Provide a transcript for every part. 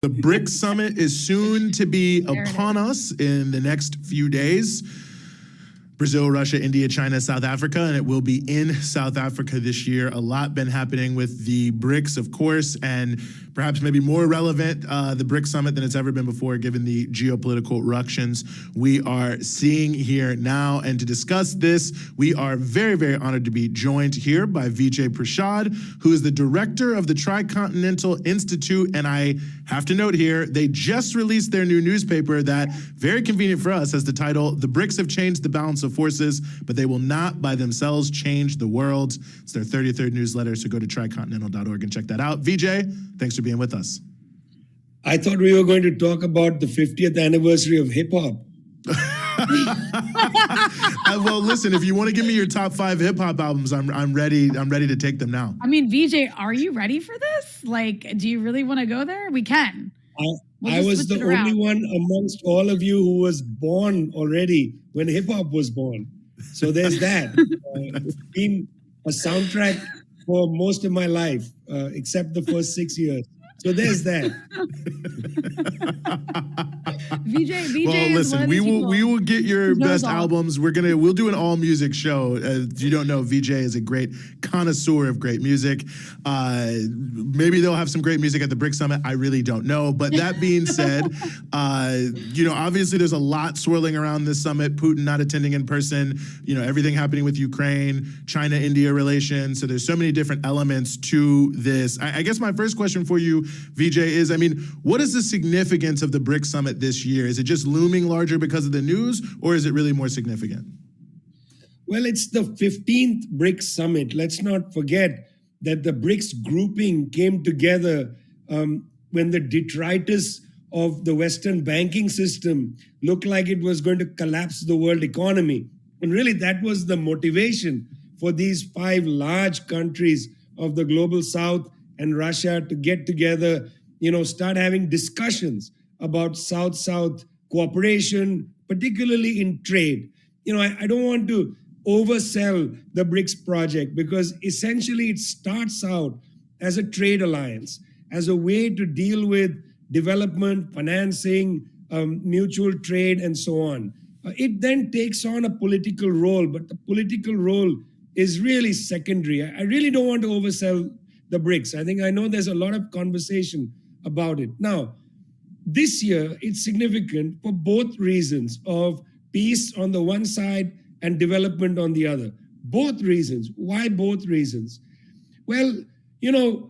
The BRICS summit is soon to be upon us in the next few days. Brazil, Russia, India, China, South Africa, and it will be in South Africa this year. A lot been happening with the BRICS, of course, and perhaps maybe more relevant, the BRICS summit than it's ever been before, given the geopolitical ructions we are seeing here now. And to discuss this, we are very, very honored to be joined here by Vijay Prashad, who is the director of the Tricontinental Institute. And I have to note here, they just released their new newspaper that, very convenient for us, has the title, "The BRICS Have Changed the Balance of Forces, but they will not by themselves change the world." It's their 33rd newsletter, so go to tricontinental.org and check that out. Vijay, thanks for being with us. I thought we were going to talk about the 50th anniversary of hip hop. Well, listen, if you want to give me your top 5 hip hop albums, I'm ready. I'm ready to take them now. I mean, Vijay, are you ready for this? Like, do you really want to go there? We can. I was the only one amongst all of you who was born already when hip hop was born. So there's that. It's been a soundtrack for most of my life, except the first 6 years. So there's that. Vijay. Well, listen, we will get your best albums. We'll do an all music show. If you don't know, Vijay is a great connoisseur of great music. Maybe they'll have some great music at the BRICS Summit. I really don't know. But that being said, obviously there's a lot swirling around this summit. Putin not attending in person. Everything happening with Ukraine, China-India relations. So there's so many different elements to this. I guess my first question for you, Vijay, is, what is the significance of the BRICS Summit this year? Is it just looming larger because of the news, or is it really more significant? Well, it's the 15th BRICS Summit. Let's not forget that the BRICS grouping came together when the detritus of the Western banking system looked like it was going to collapse the world economy. And really, that was the motivation for these 5 large countries of the global South and Russia to get together, start having discussions about South-South cooperation, particularly in trade. I don't want to oversell the BRICS project because essentially it starts out as a trade alliance, as a way to deal with development, financing, mutual trade, and so on. It then takes on a political role, but the political role is really secondary. I really don't want to oversell the BRICS. I know there's a lot of conversation about it. Now, this year, it's significant for both reasons of peace on the one side and development on the other. Both reasons. Why both reasons? Well,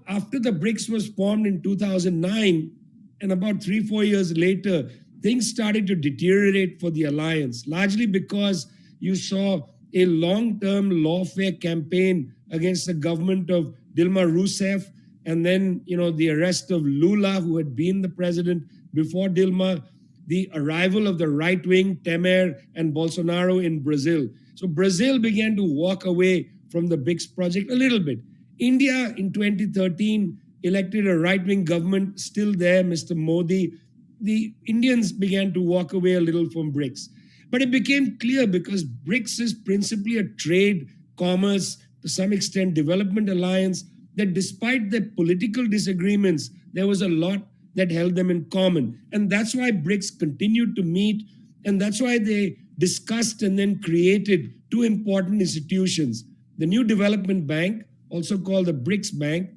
after the BRICS was formed in 2009, and about 3-4 years later, things started to deteriorate for the alliance, largely because you saw a long-term lawfare campaign against the government of Dilma Rousseff, and then, the arrest of Lula, who had been the president before Dilma, the arrival of the right-wing Temer and Bolsonaro in Brazil. So Brazil began to walk away from the BRICS project a little bit. India in 2013 elected a right-wing government, still there, Mr. Modi. The Indians began to walk away a little from BRICS. But it became clear because BRICS is principally a trade, commerce, to some extent development alliance, that despite their political disagreements, there was a lot that held them in common. And that's why BRICS continued to meet, and that's why they discussed and then created 2 important institutions: the new development bank, also called the BRICS Bank,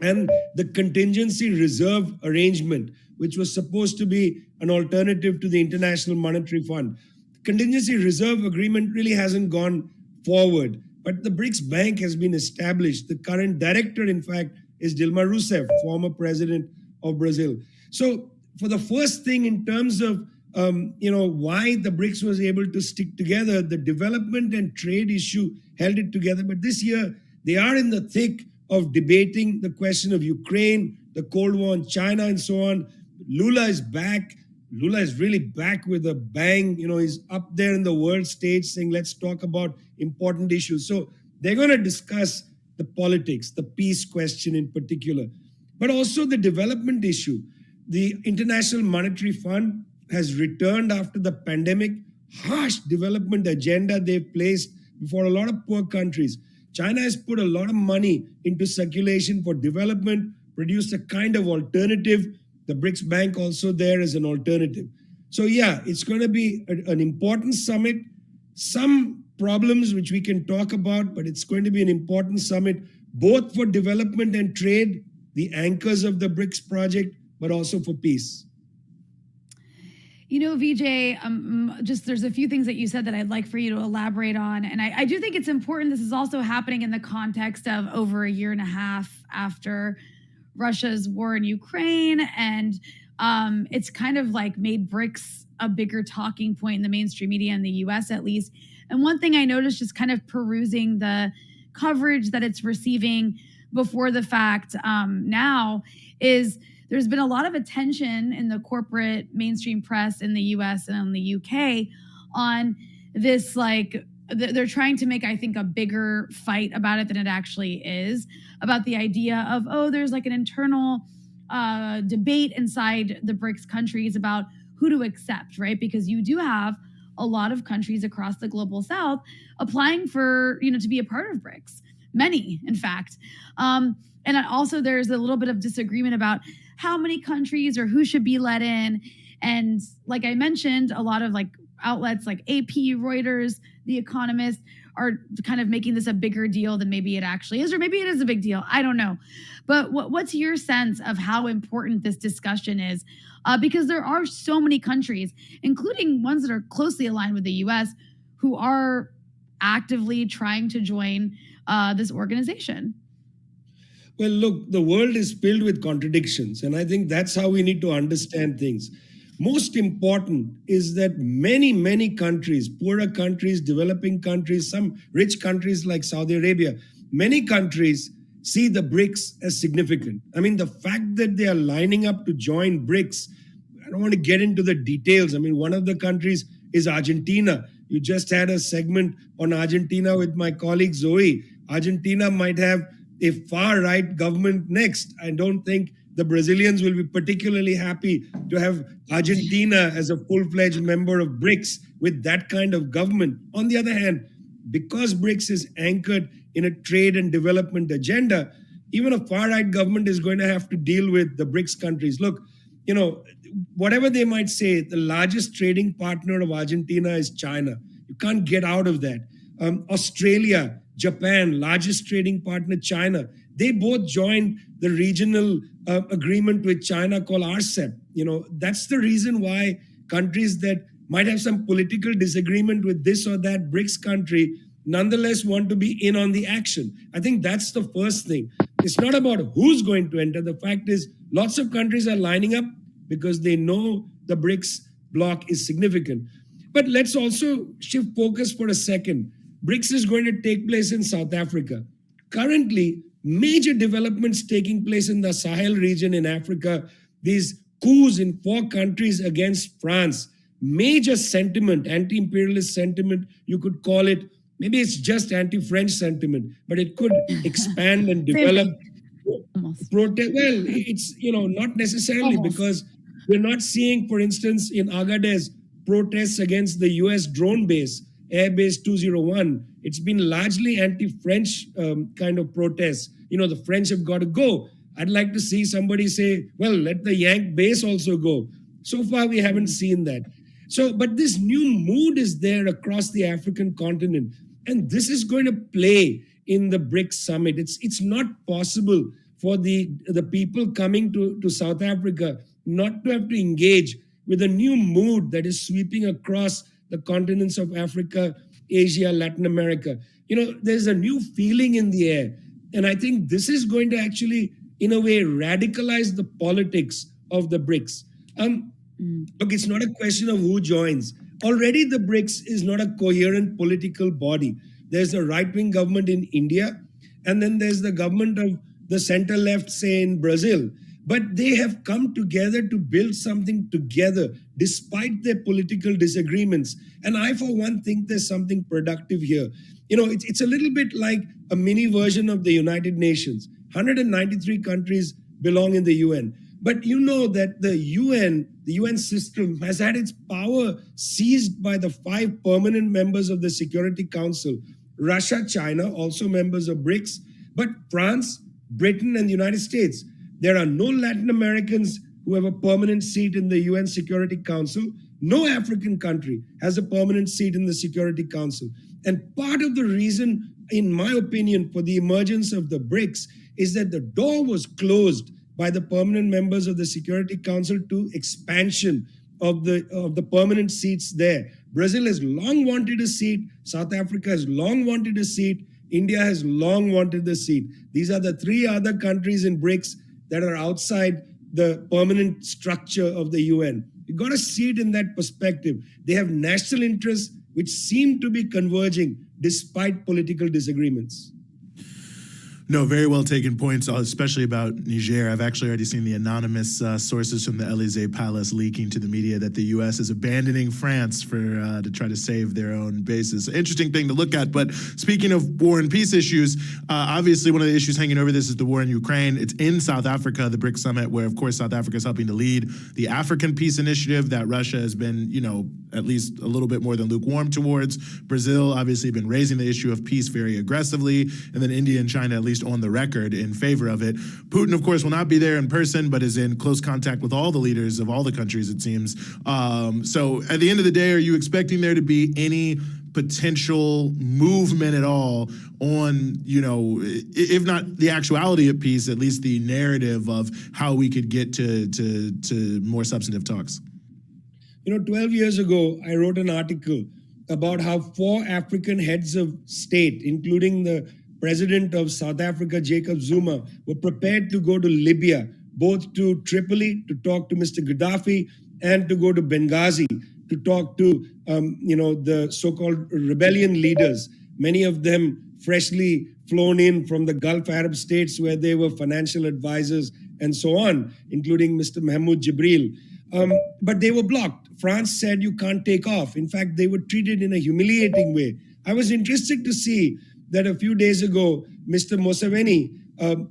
and the contingency reserve arrangement, which was supposed to be an alternative to the International Monetary Fund. The contingency reserve agreement really hasn't gone forward, but the BRICS Bank has been established. The current director, in fact, is Dilma Rousseff, former president of Brazil. So for the first thing in terms of why the BRICS was able to stick together, the development and trade issue held it together. But this year, they are in the thick of debating the question of Ukraine, the Cold War on China, and so on. Lula is back. Lula is really back with a bang. He's up there in the world stage saying, let's talk about important issues. So they're going to discuss the politics, the peace question in particular, but also the development issue. The International Monetary Fund has returned after the pandemic, harsh development agenda they've placed before a lot of poor countries. China has put a lot of money into circulation for development, produced a kind of alternative The BRICS Bank also there as an alternative. So yeah, it's going to be an important summit. Some problems which we can talk about, but it's going to be an important summit, both for development and trade, the anchors of the BRICS project, but also for peace. You know, Vijay, just there's a few things that you said that I'd like for you to elaborate on. And I do think it's important. This is also happening in the context of over a year and a half after Russia's war in Ukraine. And it's kind of like made BRICS a bigger talking point in the mainstream media in the US, at least. And one thing I noticed just kind of perusing the coverage that it's receiving before the fact now is there's been a lot of attention in the corporate mainstream press in the US and in the UK on this, like, they're trying to make, I think, a bigger fight about it than it actually is, about the idea of, oh, there's like an internal debate inside the BRICS countries about who to accept, right? Because you do have a lot of countries across the global south applying for, to be a part of BRICS. Many, in fact. And also there's a little bit of disagreement about how many countries or who should be let in. And like I mentioned, a lot of like outlets like AP, Reuters, The Economist are kind of making this a bigger deal than maybe it actually is, or maybe it is a big deal. I don't know. But what's your sense of how important this discussion is? Because there are so many countries, including ones that are closely aligned with the US, who are actively trying to join this organization. Well, look, the world is filled with contradictions, and I think that's how we need to understand things. Most important is that many, many countries, poorer countries, developing countries, some rich countries like Saudi Arabia, many countries see the BRICS as significant. I mean, the fact that they are lining up to join BRICS, I don't want to get into the details. I mean, one of the countries is Argentina. You just had a segment on Argentina with my colleague Zoe. Argentina might have a far-right government next. I don't think the Brazilians will be particularly happy to have Argentina as a full-fledged member of BRICS with that kind of government. On the other hand, because BRICS is anchored in a trade and development agenda, even a far-right government is going to have to deal with the BRICS countries. Look, whatever they might say, the largest trading partner of Argentina is China. You can't get out of that. Australia, Japan, largest trading partner, China. They both joined the regional agreement with China called RCEP. That's the reason why countries that might have some political disagreement with this or that BRICS country nonetheless want to be in on the action. I think that's the first thing. It's not about who's going to enter. The fact is lots of countries are lining up because they know the BRICS bloc is significant. But let's also shift focus for a second. BRICS is going to take place in South Africa. Currently, major developments taking place in the Sahel region in Africa, these coups in 4 countries against France, major sentiment, anti-imperialist sentiment, you could call it. Maybe it's just anti-French sentiment, but it could expand and develop. Protest. Well, it's, not necessarily because we're not seeing, for instance, in Agadez, protests against the US drone base, Airbase 201. It's been largely anti-French kind of protests. The French have got to go. I'd like to see somebody say, well, let the Yank base also go. So far, we haven't seen that. But this new mood is there across the African continent. And this is going to play in the BRICS summit. It's not possible for the people coming to South Africa not to have to engage with a new mood that is sweeping across the continents of Africa, Asia, Latin America. There's a new feeling in the air. And I think this is going to actually, in a way, radicalize the politics of the BRICS. Look, it's not a question of who joins. Already the BRICS is not a coherent political body. There's a right-wing government in India, and then there's the government of the center-left, say, in Brazil. But they have come together to build something together, despite their political disagreements. And I, for one, think there's something productive here. It's a little bit like a mini version of the United Nations. 193 countries belong in the UN. But you know that the UN system has had its power seized by the 5 permanent members of the Security Council. Russia, China, also members of BRICS, but France, Britain, and the United States. There are no Latin Americans who have a permanent seat in the UN Security Council. No African country has a permanent seat in the Security Council. And part of the reason, in my opinion, for the emergence of the BRICS is that the door was closed by the permanent members of the Security Council to expansion of the permanent seats there. Brazil has long wanted a seat. South Africa has long wanted a seat. India has long wanted a seat. These are the three other countries in BRICS that are outside the permanent structure of the UN. You've got to see it in that perspective. They have national interests which seem to be converging despite political disagreements. No, very well taken points, especially about Niger. I've actually already seen the anonymous sources from the Élysée Palace leaking to the media that the U.S. is abandoning France to try to save their own bases. Interesting thing to look at. But speaking of war and peace issues, obviously one of the issues hanging over this is the war in Ukraine. It's in South Africa, the BRICS summit, where, of course, South Africa is helping to lead the African Peace Initiative that Russia has been, at least a little bit more than lukewarm towards. Brazil, obviously, been raising the issue of peace very aggressively. And then India and China, at least on the record, in favor of it. Putin, of course, will not be there in person, but is in close contact with all the leaders of all the countries, it seems. So at the end of the day, are you expecting there to be any potential movement at all on, if not the actuality of peace, at least the narrative of how we could get to more substantive talks? 12 years ago, I wrote an article about how 4 African heads of state, including the President of South Africa, Jacob Zuma, were prepared to go to Libya, both to Tripoli to talk to Mr. Gaddafi and to go to Benghazi to talk to, the so-called rebellion leaders, many of them freshly flown in from the Gulf Arab states where they were financial advisors and so on, including Mr. Mahmoud Jibril. But they were blocked. France said you can't take off. In fact, they were treated in a humiliating way. I was interested to see that a few days ago, Mr. Museveni,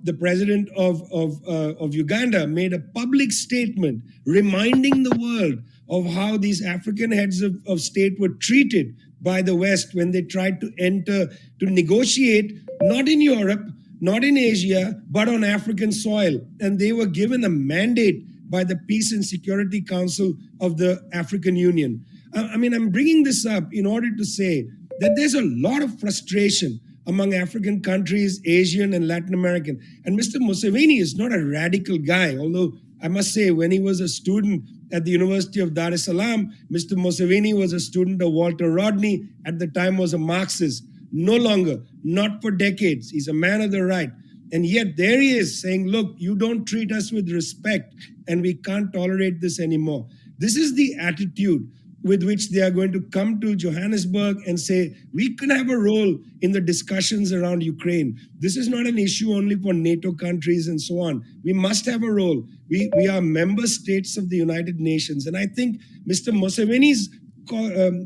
the president of Uganda, made a public statement reminding the world of how these African heads of state were treated by the West when they tried to enter, to negotiate, not in Europe, not in Asia, but on African soil. And they were given a mandate by the Peace and Security Council of the African Union. I'm bringing this up in order to say that there's a lot of frustration among African countries, Asian and Latin American. And Mr. Museveni is not a radical guy, although I must say when he was a student at the University of Dar es Salaam, Mr. Museveni was a student of Walter Rodney, at the time was a Marxist. No longer, not for decades. He's a man of the right. And yet there he is saying, look, you don't treat us with respect and we can't tolerate this anymore. This is the attitude with which they are going to come to Johannesburg and say, we can have a role in the discussions around Ukraine. This is not an issue only for NATO countries and so on. We must have a role. We are member states of the United Nations. And I think Mr. Museveni's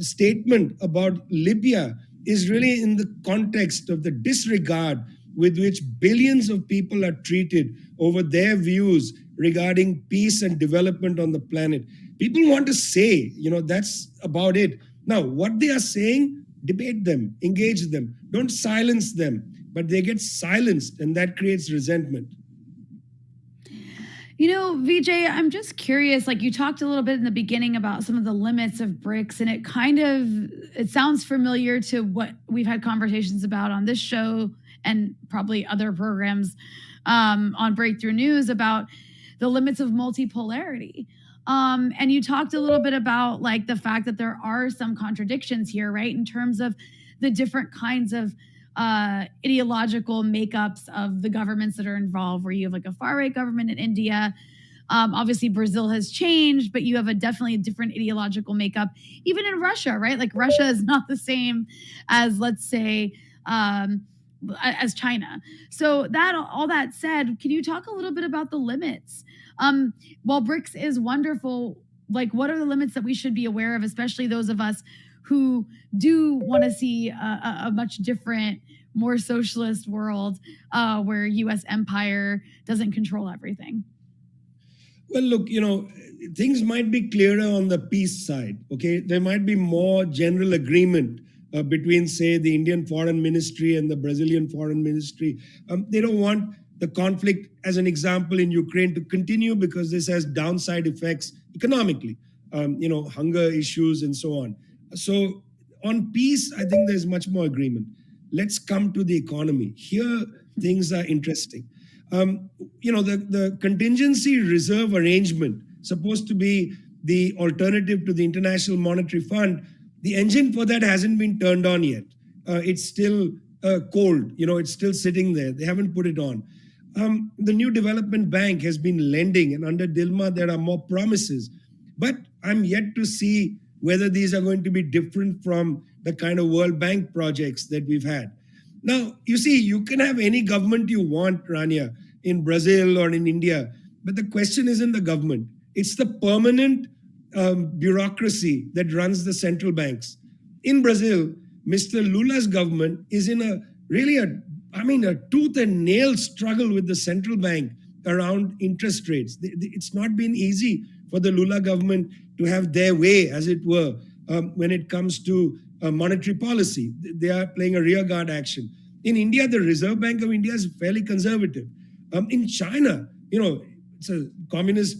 statement about Libya is really in the context of the disregard with which billions of people are treated over their views regarding peace and development on the planet. People want to say, that's about it. Now, what they are saying, debate them, engage them. Don't silence them, but they get silenced, and that creates resentment. Vijay, I'm just curious, like you talked a little bit in the beginning about some of the limits of BRICS, and it sounds familiar to what we've had conversations about on this show and probably other programs on Breakthrough News about the limits of multipolarity. And you talked a little bit about like the fact that there are some contradictions here, right? In terms of the different kinds of ideological makeups of the governments that are involved, where you have like a far right government in India. Obviously, Brazil has changed, but you have definitely a different ideological makeup, even in Russia, right? Like Russia is not the same as, let's say, as China. So all that said, can you talk a little bit about the limits? While BRICS is wonderful, like what are the limits that we should be aware of, especially those of us who do want to see a much different, more socialist world where U.S. empire doesn't control everything? Well, look, things might be clearer on the peace side, okay? There might be more general agreement between, say, the Indian Foreign Ministry and the Brazilian Foreign Ministry. They don't want the conflict, as an example, in Ukraine to continue because this has downside effects economically, hunger issues and so on. So on peace, I think there's much more agreement. Let's come to the economy. Here, things are interesting. The contingency reserve arrangement, supposed to be the alternative to the International Monetary Fund, the engine for that hasn't been turned on yet. It's still cold. It's still sitting there. They haven't put it on. The new development bank has been lending, and under Dilma, there are more promises. But I'm yet to see whether these are going to be different from the kind of World Bank projects that we've had. Now, you see, you can have any government you want, Rania, in Brazil or in India, but the question isn't the government. It's the permanent bureaucracy that runs the central banks. In Brazil, Mr. Lula's government is in a tooth and nail struggle with the central bank around interest rates. It's not been easy for the Lula government to have their way, as it were, when it comes to monetary policy. They are playing a rearguard action. In India, the Reserve Bank of India is fairly conservative. In China, it's a communist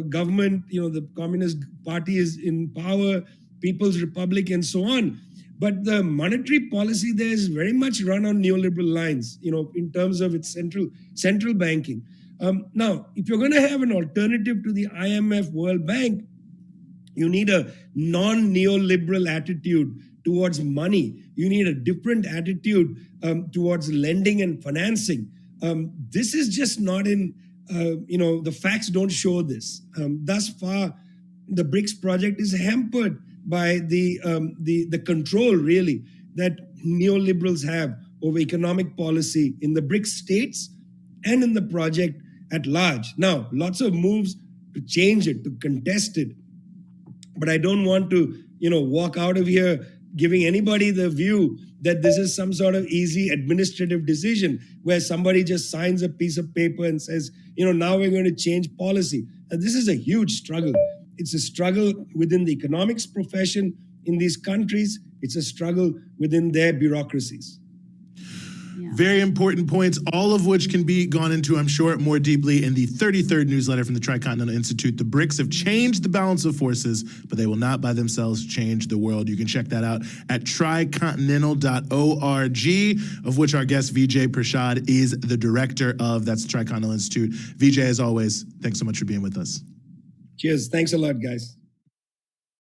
government, the Communist Party is in power, People's Republic and so on. But the monetary policy there is very much run on neoliberal lines, in terms of its central banking. Now, if you're going to have an alternative to the IMF, World Bank, you need a non-neoliberal attitude towards money. You need a different attitude towards lending and financing. This is just not in, the facts don't show this. Thus far, the BRICS project is hampered by the control, really, that neoliberals have over economic policy in the BRICS states and in the project at large. Now, lots of moves to change it, to contest it. But I don't want to, walk out of here giving anybody the view that this is some sort of easy administrative decision where somebody just signs a piece of paper and says, now we're going to change policy. And this is a huge struggle. It's a struggle within the economics profession in these countries. It's a struggle within their bureaucracies. Yeah. Very important points, all of which can be gone into, I'm sure, more deeply in the 33rd newsletter from the Tricontinental Institute. The BRICS have changed the balance of forces, but they will not by themselves change the world. You can check that out at tricontinental.org, of which our guest Vijay Prashad is the director of. That's the Tricontinental Institute. Vijay, as always, thanks so much for being with us. Cheers. Thanks a lot, guys.